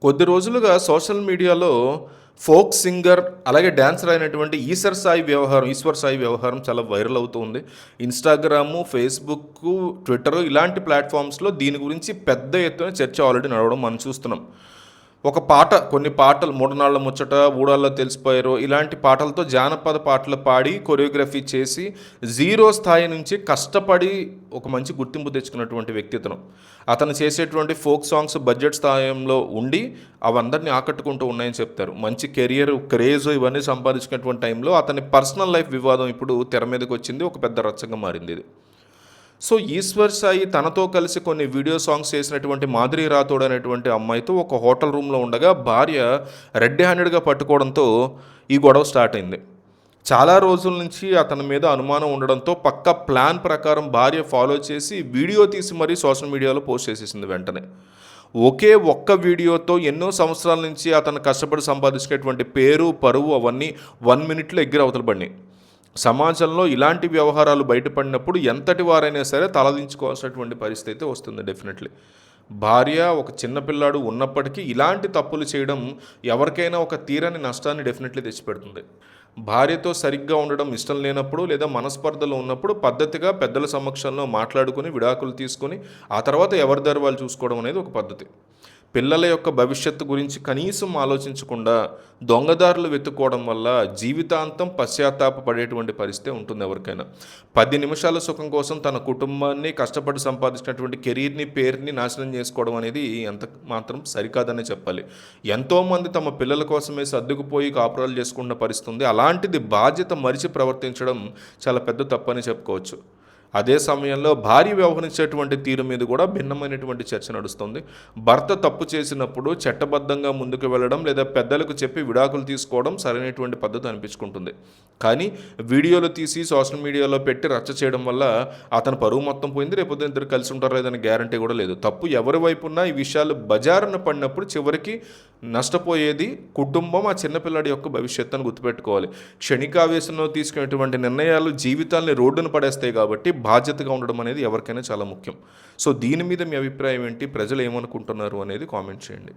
కొద్ది రోజులుగా సోషల్ మీడియాలో ఫోక్ సింగర్ అలాగే డాన్సర్ అయినటువంటి ఈశ్వర్ సాయి వ్యవహారం చాలా వైరల్ అవుతూ ఉంది. ఇన్‌స్టాగ్రాము, ఫేస్‌బుక్కు, ట్విట్టరు ఇలాంటి ప్లాట్‌ఫామ్స్‌లో దీని గురించి పెద్ద ఎత్తున చర్చ ఆల్రెడీ నడవడం మనం చూస్తున్నాం. కొన్ని పాటలు 'మూడనాళ్ళ ముచ్చట', 'ఊడాల్లో తెలిసిపోయారు' ఇలాంటి పాటలతో జానపద పాటలు పాడి కొరియోగ్రఫీ చేసి జీరో స్థాయి నుంచి కష్టపడి ఒక మంచి గుర్తింపు తెచ్చుకున్నటువంటి వ్యక్తి ఇతను. అతను చేసేటువంటి ఫోక్ సాంగ్స్ బడ్జెట్ స్థాయిలో ఉండి అవందరిని ఆకట్టుకుంటూ ఉన్నాయని చెప్తారు. మంచి కెరియర్, క్రేజ్ ఇవన్నీ సంపాదించుకున్నటువంటి టైంలో అతని పర్సనల్ లైఫ్ వివాదం ఇప్పుడు తెర మీదకొచ్చింది. ఒక పెద్ద రచ్చంగా మారింది ఇది. సో, ఈశ్వర్ సాయి తనతో కలిసి కొన్ని వీడియో సాంగ్స్ చేసినటువంటి మాధురి రాథోడ్ అనేటువంటి అమ్మాయితో ఒక హోటల్ రూమ్‌లో ఉండగా భార్య రెడ్ హ్యాండెడ్‌గా పట్టుకోవడంతో ఈ గొడవ స్టార్ట్ అయింది. చాలా రోజుల నుంచి అతని మీద అనుమానం ఉండడంతో పక్కా ప్లాన్ ప్రకారం భార్య ఫాలో చేసి వీడియో తీసి మరీ సోషల్ మీడియాలో పోస్ట్ చేసేసింది వెంటనే. ఒకే ఒక్క వీడియోతో ఎన్నో సంవత్సరాల నుంచి అతను కష్టపడి సంపాదించుకునేటువంటి పేరు, పరువు అవన్నీ 1 మినిట్‌లో ఎగిరి అవతల పడినాయి. సమాజంలో ఇలాంటి వ్యవహారాలు బయటపడినప్పుడు ఎంతటి వారైనా సరే తలదించుకోవాల్సినటువంటి పరిస్థితి వస్తుంది డెఫినెట్లీ. భార్య, ఒక చిన్న పిల్లాడు ఉన్నప్పటికీ ఇలాంటి తప్పులు చేయడం ఎవరికైనా ఒక తీరని నష్టాన్ని డెఫినెట్లీ తెచ్చిపెడుతుంది. భార్యతో సరిగ్గా ఉండడం ఇష్టం లేనప్పుడు లేదా మనస్పర్ధలో ఉన్నప్పుడు పద్ధతిగా పెద్దల సమక్షంలో మాట్లాడుకుని విడాకులు తీసుకొని ఆ తర్వాత ఎవరి దారి వాళ్ళు చూసుకోవడం అనేది ఒక పద్ధతి. పిల్లల యొక్క భవిష్యత్తు గురించి కనీసం ఆలోచించకుండా దొంగదారులు వెతుక్కోవడం వల్ల జీవితాంతం పశ్చాత్తాపపడేటువంటి పరిస్థితి ఉంటుంది ఎవరికైనా. 10 నిమిషాల సుఖం కోసం తన కుటుంబాన్ని కష్టపడి సంపాదించినటువంటి కెరీర్‌ని, పేరుని నాశనం చేసుకోవడం అనేది ఎంత మాత్రం సరికాదనే చెప్పాలి. ఎంతోమంది తమ పిల్లల కోసమే సర్దుకుపోయి కాపురాలు చేసుకున్న పరిస్థితి ఉంది. అలాంటిది బాధ్యత మరిచి ప్రవర్తించడం చాలా పెద్ద తప్పని చెప్పుకోవచ్చు. అదే సమయంలో భార్య వ్యవహరించేటువంటి తీరు మీద కూడా భిన్నమైనటువంటి చర్చ నడుస్తుంది. భర్త తప్పు చేసినప్పుడు చట్టబద్ధంగా ముందుకు వెళ్ళడం లేదా పెద్దలకు చెప్పి విడాకులు తీసుకోవడం సరైనటువంటి పద్ధతి అనిపించుకుంటుంది. కానీ వీడియోలు తీసి సోషల్ మీడియాలో పెట్టి రచ్చ చేయడం వల్ల అతని పరువు మొత్తం పోయింది. రేపొద్దున ఇద్దరు కలిసి ఉంటారో లేదని గ్యారంటీ కూడా లేదు. తప్పు ఎవరి వైపు ఉన్నా ఈ విషయాలు బజారున పడినప్పుడు చివరికి నష్టపోయేది కుటుంబం, ఆ చిన్నపిల్లాడి యొక్క భవిష్యత్తును గుర్తుపెట్టుకోవాలి. క్షణికావేశంలో తీసుకునేటువంటి నిర్ణయాలు జీవితాల్ని రోడ్డున పడేస్తాయి కాబట్టి బాధ్యతగా ఉండడం అనేది ఎవరికైనా చాలా ముఖ్యం. సో, దీని మీద మీ అభిప్రాయం ఏంటి? ప్రజలు ఏమనుకుంటున్నారు అనేది కామెంట్ చేయండి.